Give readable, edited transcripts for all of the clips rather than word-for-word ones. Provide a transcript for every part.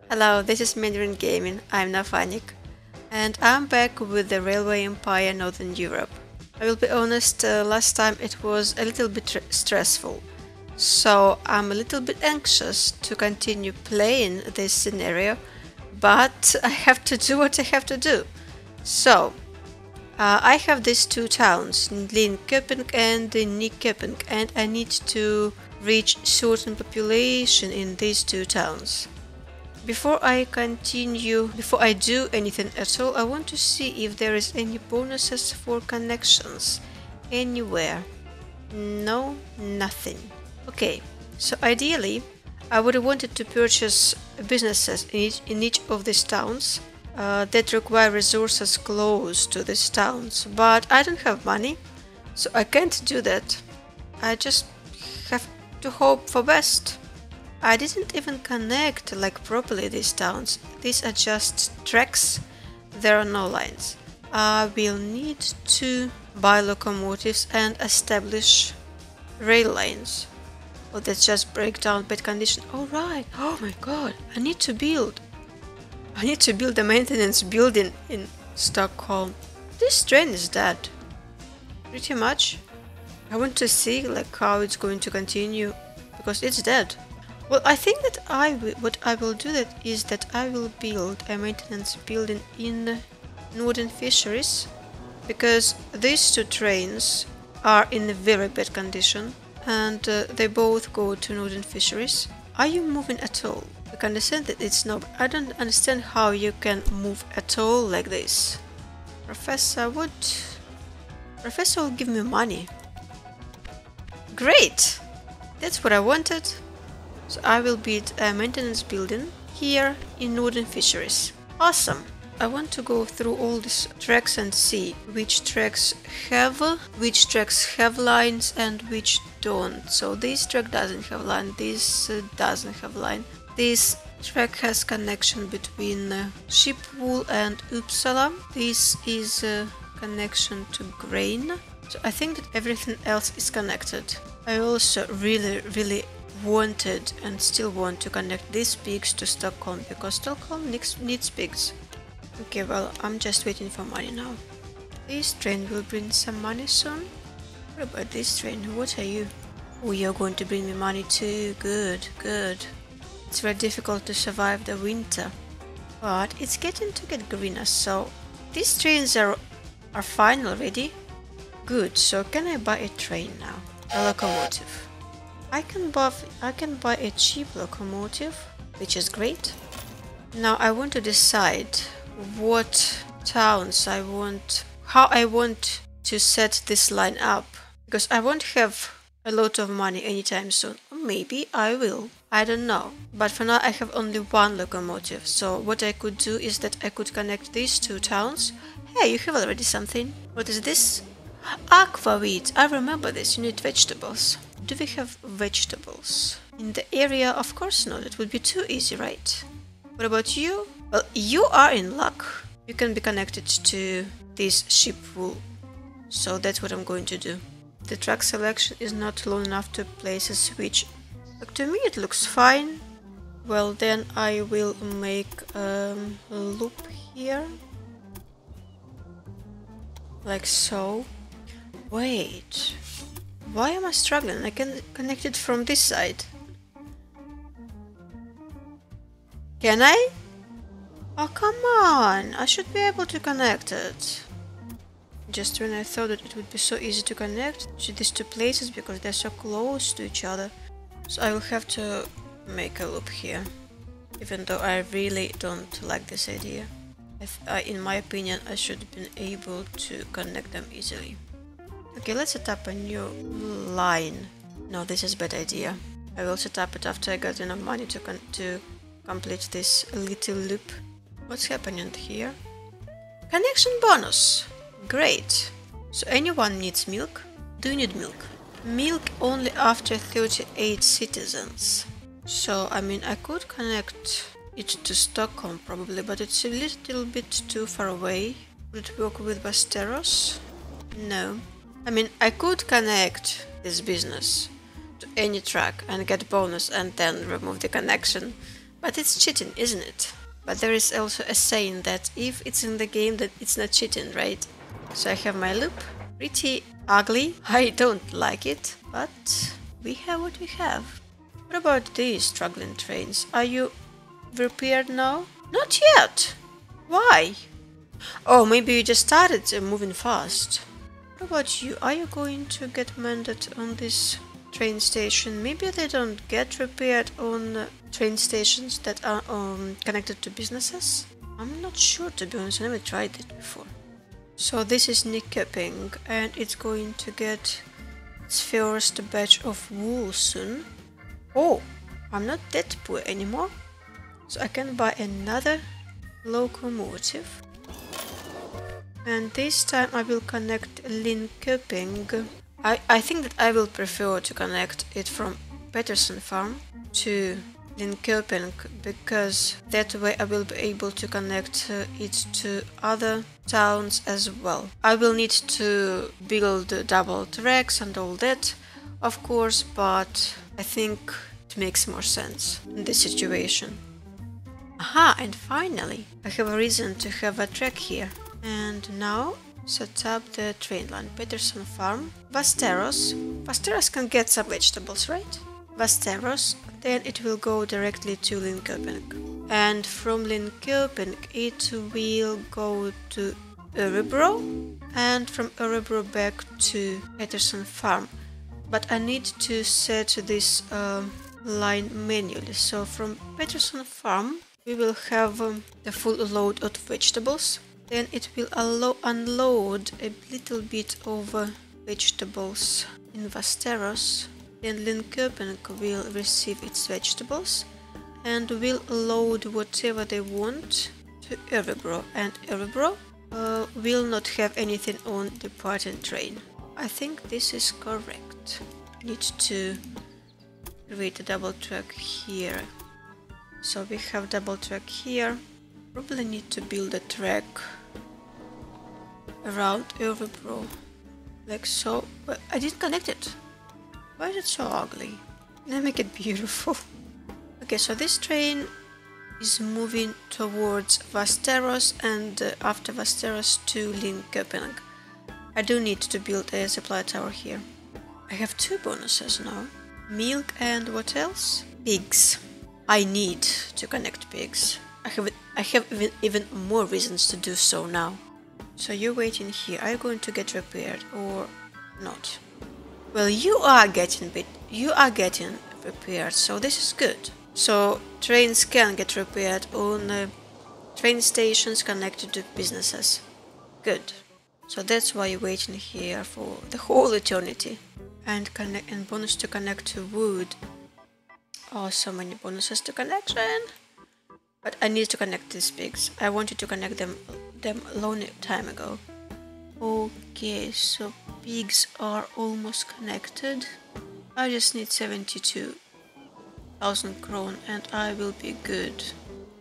Hello, this is Mandarin Gaming, I'm Nafanik, and I'm back with the Railway Empire Northern Europe. I will be honest, last time it was a little bit stressful, so I'm a little bit anxious to continue playing this scenario, but I have to do what I have to do. So, I have these two towns, Linköping and Nyköping, and I need to reach certain population in these two towns. Before I do anything at all, I want to see if there is any bonuses for connections anywhere. No, nothing. Okay, so ideally, I would have wanted to purchase businesses in each of these towns that require resources close to these towns, but I don't have money, so I can't do that. I just have to hope for best. I didn't even connect properly these towns. These are just tracks. There are no lines. I will need to buy locomotives and establish rail lines. Oh, that's just breakdown bad condition. All right. Oh my god. I need to build a maintenance building in Stockholm. This train is dead. Pretty much. I want to see how it's going to continue because it's dead. Well, I think that what I will do is that I will build a maintenance building in Northern Fisheries, because these two trains are in a very bad condition and they both go to Northern Fisheries. Are you moving at all? I can understand that it's not. I don't understand how you can move at all like this. Professor will give me money. Great! That's what I wanted. So I will build a maintenance building here in Northern Fisheries. Awesome! I want to go through all these tracks and see which tracks have lines and which don't. So this track doesn't have line, this doesn't have line. This track has connection between Schiphol and Uppsala. This is a connection to Grain. So I think that everything else is connected. I also really wanted and still want to connect these pigs to Stockholm because Stockholm needs pigs. Okay, well, I'm just waiting for money now. This train will bring some money soon. What about this train? What are you? Oh, you're going to bring me money too. Good. It's very difficult to survive the winter, but it's getting to get greener, so these trains are fine already. Good, so can I buy a train now? A locomotive. I can buy a cheap locomotive, which is great. Now I want to decide what towns how I want to set this line up, because I won't have a lot of money anytime soon. Maybe I will, I don't know. But for now I have only one locomotive, so what I could do is that I could connect these two towns. Hey, you have already something. What is this? Aquavit. I remember this. You need vegetables. Do we have vegetables in the area? Of course not. It would be too easy, right? What about you? Well, you are in luck. You can be connected to this Schiphol. So that's what I'm going to do. The track selection is not long enough to place a switch. But to me it looks fine. Well, then I will make a loop here. Like so. Wait. Why am I struggling? I can connect it from this side. Can I? Oh, come on! I should be able to connect it. Just when I thought that it would be so easy to connect to these two places because they're so close to each other. So I will have to make a loop here. Even though I really don't like this idea. In my opinion, I should have been able to connect them easily. Okay, let's set up a new line. No, this is a bad idea. I will set up it after I got enough money to complete this little loop. What's happening here? Connection bonus! Great! So anyone needs milk? Do you need milk? Milk only after 38 citizens. So, I mean, I could connect it to Stockholm probably, but it's a little bit too far away. Would it work with Västerås? No. I mean, I could connect this business to any track and get bonus and then remove the connection, But it's cheating, isn't it? But there is also a saying that if it's in the game, that it's not cheating, right? So I have my loop. Pretty ugly. I don't like it, but we have what we have. What about these struggling trains? Are you repaired now? Not yet. Why? Oh, maybe you just started moving fast. What about you? Are you going to get mended on this train station? Maybe they don't get repaired on train stations that are connected to businesses? I'm not sure, to be honest. I never tried it before. So this is Nyköping, and it's going to get its first batch of wool soon. Oh, I'm not that poor anymore. So I can buy another locomotive. And this time I will connect Linköping. I think that I will prefer to connect it from Peterson Farm to Linköping, because that way I will be able to connect it to other towns as well. I will need to build double tracks and all that, of course, but I think it makes more sense in this situation. Aha, and finally I have a reason to have a track here. And now set up the train line. Peterson Farm, Vasteros. Vasteros can get some vegetables, right? Vasteros, then it will go directly to Linköping. And from Linköping it will go to Örebro, and from Örebro back to Peterson Farm. But I need to set this line manually. So from Peterson Farm we will have the full load of vegetables. Then it will unload a little bit of vegetables in Vasteros. Then Linköping will receive its vegetables and will load whatever they want to Örebro. And Örebro will not have anything on the departing train. I think this is correct. Need to create a double track here. So we have double track here. Probably need to build a track around Örebro, like so. But I didn't connect it. Why is it so ugly? Let me make it beautiful. Okay, so this train is moving towards Vasteros, and after Vasteros to Linköping. I do need to build a supply tower here. I have two bonuses now. Milk and what else? Pigs. I need to connect pigs. I have even more reasons to do so now. So you're waiting here. Are you going to get repaired or not? Well, you are getting repaired, so this is good. So trains can get repaired on train stations connected to businesses. Good. So that's why you're waiting here for the whole eternity. And bonus to connect to wood. Oh, so many bonuses to connection. But I need to connect these pigs. I wanted to connect them a long time ago. Okay, so pigs are almost connected. I just need 72,000 kron and I will be good.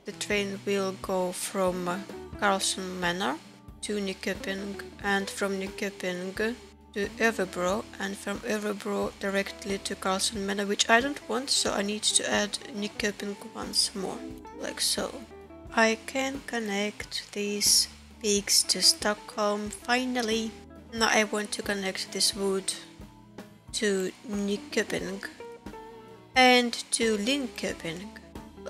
The train will go from Karlsson Manor to Nyköping, and from Nyköping to Örebro, and from Örebro directly to Karlsson Manor, which I don't want, so I need to add Nyköping once more, like so. I can connect these pigs to Stockholm finally. Now I want to connect this wood to Nyköping and to Linköping.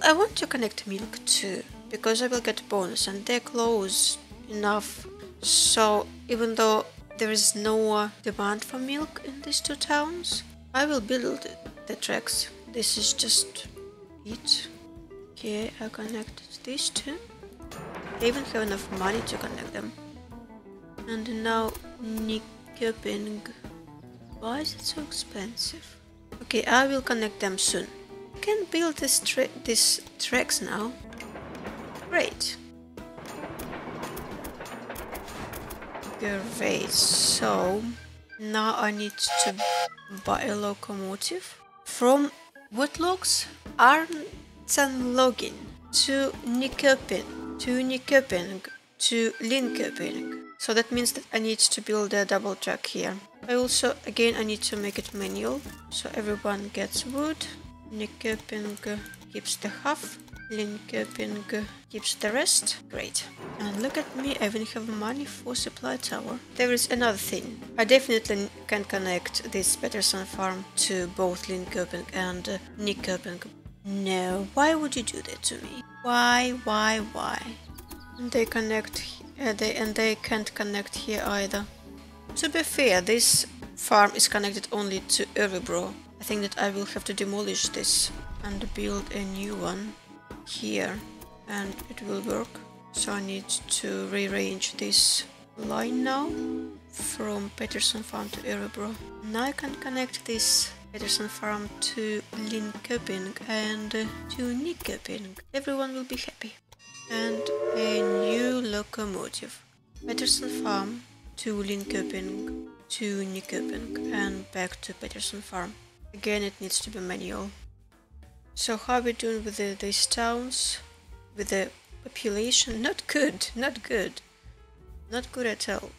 I want to connect milk too, because I will get bonus and they're close enough. So even though there is no demand for milk in these two towns, I will build the tracks. This is just it. Okay, I connected these two. I even have enough money to connect them. And now Nyköping. Why is it so expensive? Okay, I will connect them soon. I can build these tracks now. Great. Great. So now I need to buy a locomotive from what logs? Arnsenlogin to Nyköping, to Linköping. So that means that I need to build a double track here. I need to make it manual, so everyone gets wood. Nyköping keeps the half. Linköping keeps the rest. Great. And look at me, I even have money for supply tower. There is another thing. I definitely can connect this Peterson farm to both Linköping and Nyköping. No, why would you do that to me? Why? They connect, they can't connect here either. To be fair, this farm is connected only to Örebro. I think that I will have to demolish this and build a new one here, and it will work. So I need to rearrange this line now from Peterson farm to Örebro. Now I can connect this Peterson farm to Linköping and to Nyköping. Everyone will be happy. And a new locomotive. Peterson farm to Linköping to Nyköping and back to Peterson farm. Again, it needs to be manual. So how are we doing with these towns? With the population? Not good. Not good at all.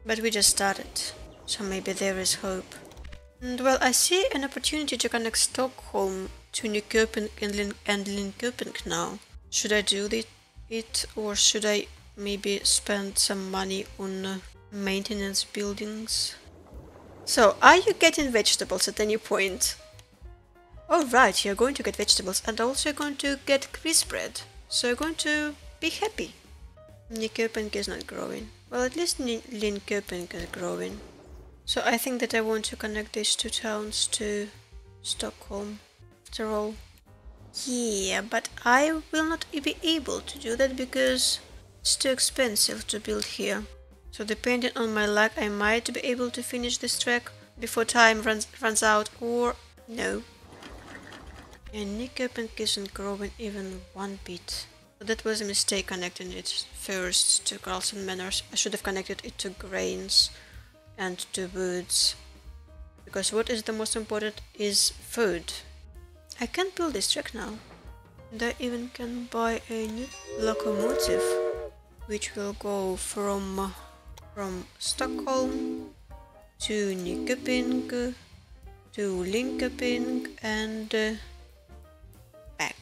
But we just started, so maybe there is hope. And well, I see an opportunity to connect Stockholm to Nyköping and Linköping now. Should I do it, or should I maybe spend some money on maintenance buildings? So, are you getting vegetables at any point? Oh right, you're going to get vegetables, and also you're going to get crisp bread. So you're going to be happy. Nyköping is not growing. Well, at least Linköping is growing. So I think that I want to connect these two towns to Stockholm, after all. Yeah, but I will not be able to do that because it's too expensive to build here. So depending on my luck, I might be able to finish this track before time runs out, or no. And Nyköping isn't growing even one bit. So that was a mistake connecting it first to Carlson Manors. I should have connected it to grains and to woods. Because what is the most important is food. I can build this track now. And I even can buy a new locomotive, which will go from Stockholm to Nyköping to Linköping and back.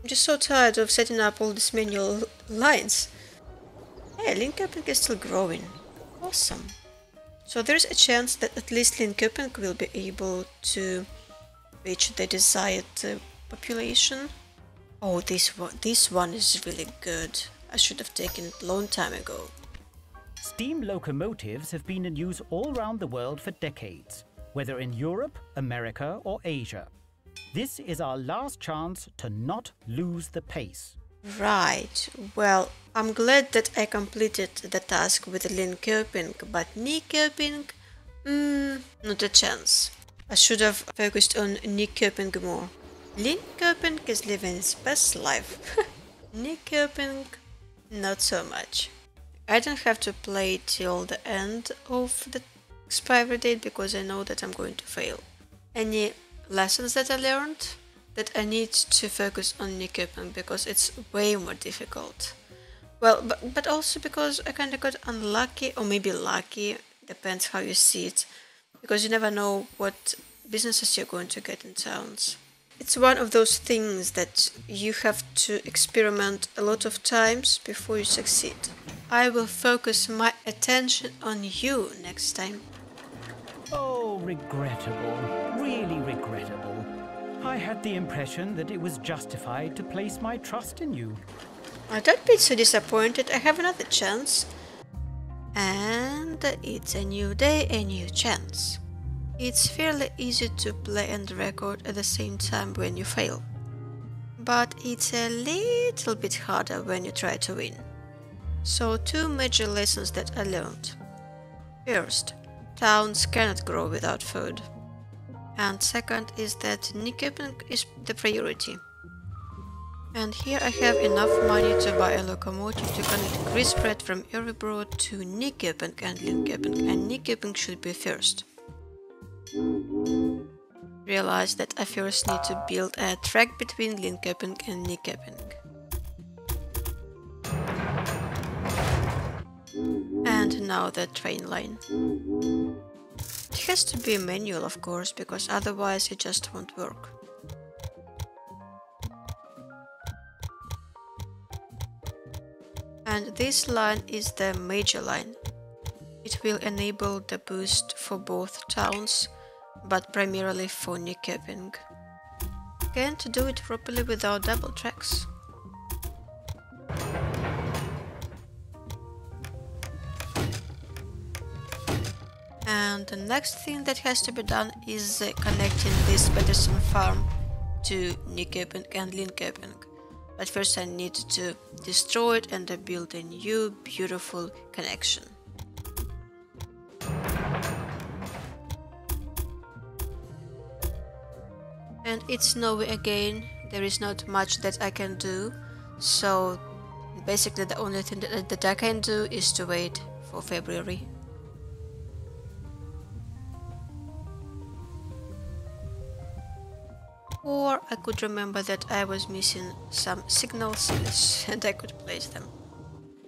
I'm just so tired of setting up all these manual lines. Hey, Linköping is still growing. Awesome. So there's a chance that at least Linköping will be able to reach the desired population. Oh, this one is really good. I should have taken it a long time ago. Steam locomotives have been in use all around the world for decades, whether in Europe, America, or Asia. This is our last chance to not lose the pace. Right. Well, I'm glad that I completed the task with Linköping, but Nyköping? Not a chance. I should have focused on Nyköping more. Linköping is living its best life. Nyköping, not so much. I don't have to play till the end of the expiry date because I know that I'm going to fail. Any lessons that I learned? That I need to focus on Nyköping because it's way more difficult. Well, but also because I kind of got unlucky, or maybe lucky, depends how you see it. Because you never know what businesses you're going to get in towns. It's one of those things that you have to experiment a lot of times before you succeed. I will focus my attention on you next time. Oh, regrettable. Really regrettable. I had the impression that it was justified to place my trust in you. Oh, don't be so disappointed. I have another chance. And it's a new day, a new chance. It's fairly easy to play and record at the same time when you fail. But it's a little bit harder when you try to win. So, two major lessons that I learned. First, towns cannot grow without food. And second is that Nyköping is the priority. And here I have enough money to buy a locomotive to connect crisp bread from Örebro to Nyköping and Linköping, and Nyköping should be first. Realize that I first need to build a track between Linköping and Nyköping. And now the train line. It has to be manual, of course, because otherwise it just won't work. And this line is the major line. It will enable the boost for both towns, but primarily for Nyköping. Can't do it properly without double tracks. And the next thing that has to be done is connecting this Pettersson farm to Nyköping and Linköping. But first I need to destroy it and build a new beautiful connection. And it's snowy again, there is not much that I can do, so basically the only thing that I can do is to wait for February. Or I could remember that I was missing some signals and I could place them.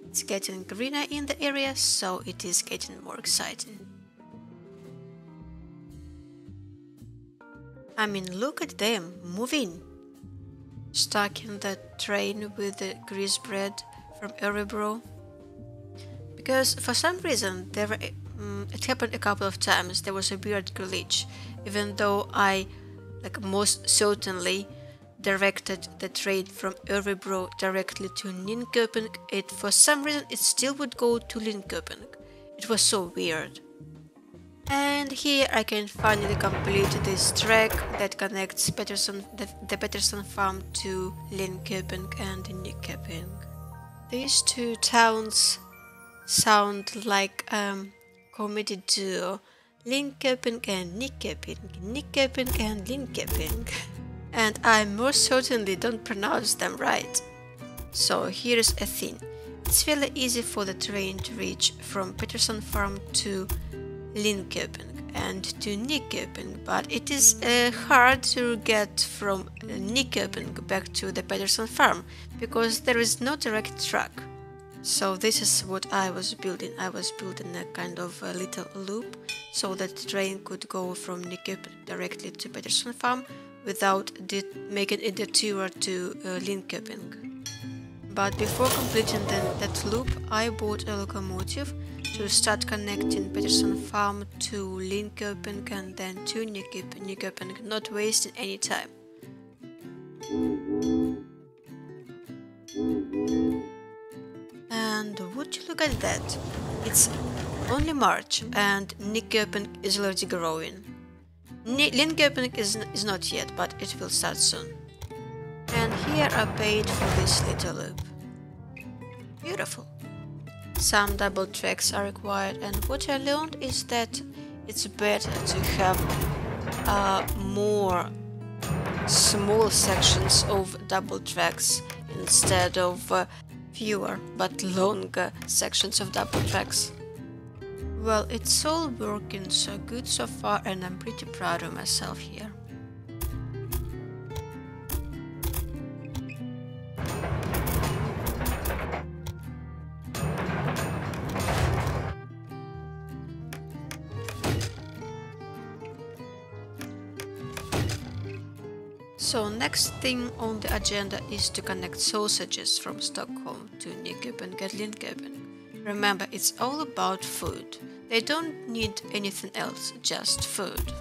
It's getting greener in the area, so it is getting more exciting. I mean, look at them moving. Stuck in the train with the grease bread from Örebro. Because for some reason it happened a couple of times. There was a weird glitch, even though I most certainly directed the train from Örebro directly to Linköping. For some reason it still would go to Linköping. It was so weird. And here I can finally complete this track that connects the Pettersson farm to Linköping and Nyköping. These two towns sound like comedy duo. Linköping and Nyköping, Nyköping and Linköping. And I most certainly don't pronounce them right. So here's a thing. It's fairly easy for the train to reach from Pettersson farm to Linköping and to Nyköping, but it is hard to get from Nyköping back to the Pettersson farm because there is no direct track. So this is what I was building. I was building a kind of a little loop so that the train could go from Nyköping directly to Pettersson farm without making a detour to Linköping. But before completing that loop, I bought a locomotive to start connecting Pettersson farm to Linköping and then to Nyköping, not wasting any time. And would you look at that? It's only March and Nyköping is already growing. Linköping is not yet, but it will start soon. And here I paid for this little loop. Beautiful. Some double tracks are required, and what I learned is that it's better to have more small sections of double tracks instead of fewer but longer sections of double tracks. Well, it's all working so good so far, and I'm pretty proud of myself here. So next thing on the agenda is to connect sausages from Stockholm to Nyköping and Linköping. Remember, it's all about food. They don't need anything else, just food.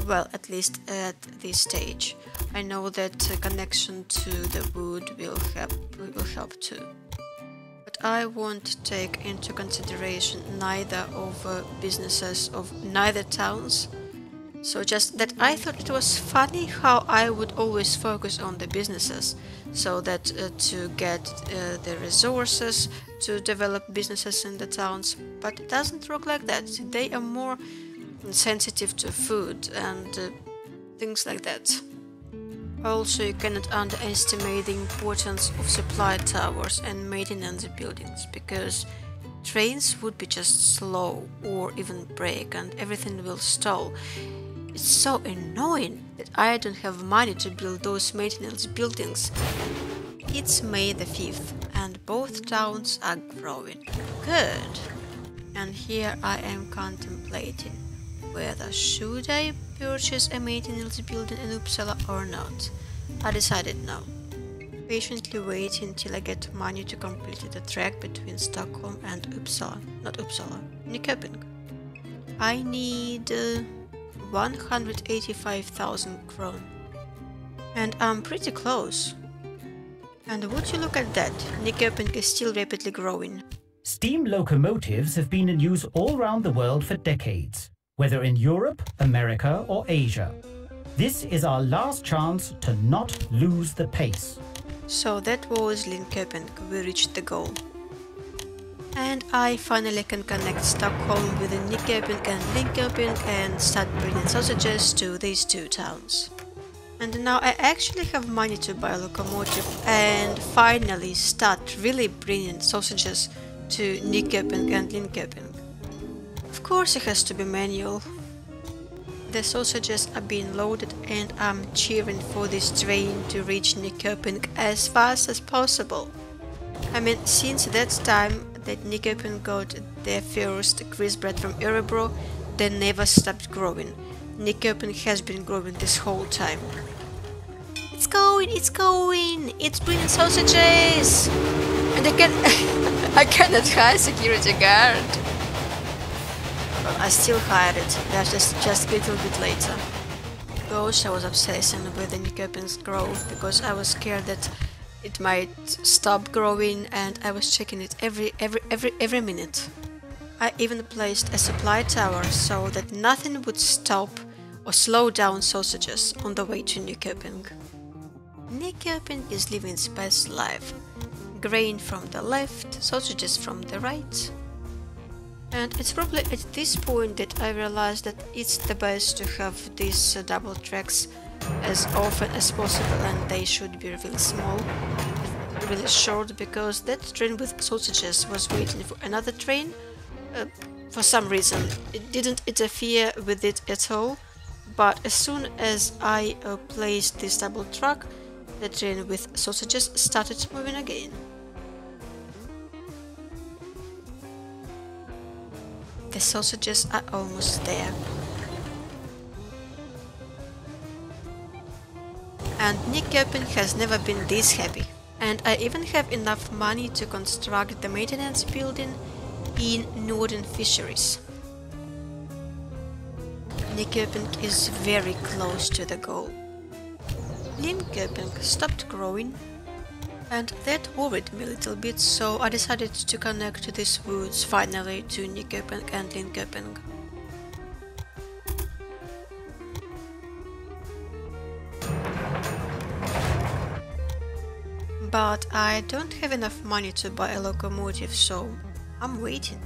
Well, at least at this stage. I know that a connection to the wood will help too. But I won't take into consideration neither of businesses of neither towns. So just that I thought it was funny how I would always focus on the businesses, so that to get the resources to develop businesses in the towns, but it doesn't work like that. They are more sensitive to food and things like that. Also, you cannot underestimate the importance of supply towers and maintenance buildings, because trains would be just slow or even break and everything will stall. It's so annoying that I don't have money to build those maintenance buildings. It's May the 5th and both towns are growing. Good! And here I am contemplating whether should I purchase a maintenance building in Uppsala or not. I decided no. patiently waiting till I get money to complete the track between Stockholm and Nyköping. I need 185,000 kron. And I'm pretty close. And would you look at that, Nyköping is still rapidly growing. Steam locomotives have been in use all around the world for decades, whether in Europe, America or Asia. This is our last chance to not lose the pace. So that was Linköping, we reached the goal. And I finally can connect Stockholm with Nyköping and Linköping and start bringing sausages to these two towns. And now I actually have money to buy a locomotive and finally start really bringing sausages to Nyköping and Linköping. Of course it has to be manual. The sausages are being loaded and I'm cheering for this train to reach Nyköping as fast as possible. I mean, since that time that Nyköping got their first grease bread from Örebro, they never stopped growing. Nyköping has been growing this whole time. It's going, it's bringing sausages! And I cannot hire security guard. Well, I still hired it, that's just a little bit later. Because I was obsessing with the Nyköping's growth, because I was scared that it might stop growing and I was checking it every minute. I even placed a supply tower so that nothing would stop or slow down sausages on the way to Nyköping. Nyköping is living its best life. Grain from the left, sausages from the right. And it's probably at this point that I realized that it's the best to have these double tracks as often as possible, and they should be really small, really short, because that train with sausages was waiting for another train. For some reason it didn't interfere with it at all, but as soon as I placed this double track, the train with sausages started moving again. The sausages are almost there. And Nyköping has never been this happy. And I even have enough money to construct the maintenance building in Northern Fisheries. Nyköping is very close to the goal. Linköping stopped growing, and that worried me a little bit, so I decided to connect these woods finally to Nyköping and Linköping. But I don't have enough money to buy a locomotive, so I'm waiting.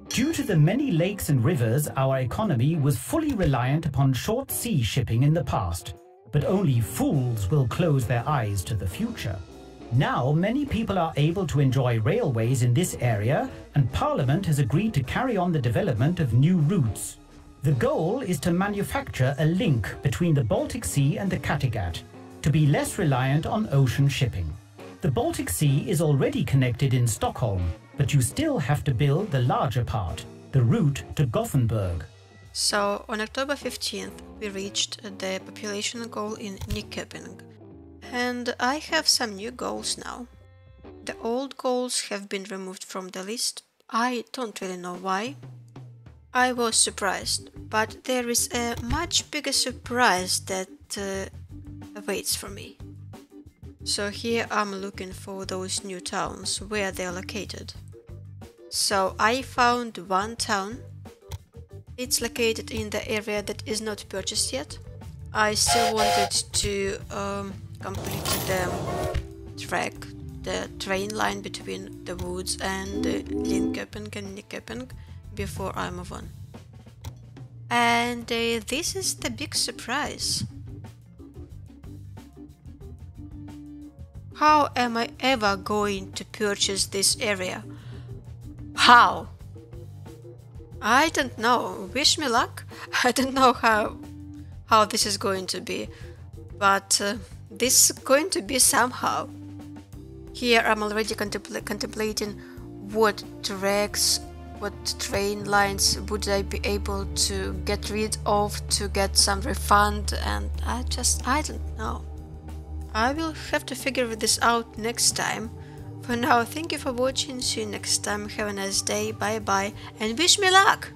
Due to the many lakes and rivers, our economy was fully reliant upon short sea shipping in the past. But only fools will close their eyes to the future. Now many people are able to enjoy railways in this area, and Parliament has agreed to carry on the development of new routes. The goal is to manufacture a link between the Baltic Sea and the Kattegat, to be less reliant on ocean shipping. The Baltic Sea is already connected in Stockholm, but you still have to build the larger part, the route to Gothenburg. So on October 15th we reached the population goal in Nyköping. And I have some new goals now. The old goals have been removed from the list. I don't really know why. I was surprised, but there is a much bigger surprise that awaits for me. So here I'm looking for those new towns, where they are located. So I found one town. It's located in the area that is not purchased yet. I still wanted to complete the track, the train line between the woods and Linköping and Nyköping before I move on. And this is the big surprise. How am I ever going to purchase this area? How? I don't know. Wish me luck. I don't know how this is going to be, but this is going to be somehow. Here I'm already contemplating what tracks, what train lines would I be able to get rid of to get some refund, and I don't know. I will have to figure this out next time. For now, thank you for watching, see you next time, have a nice day, bye bye, and wish me luck!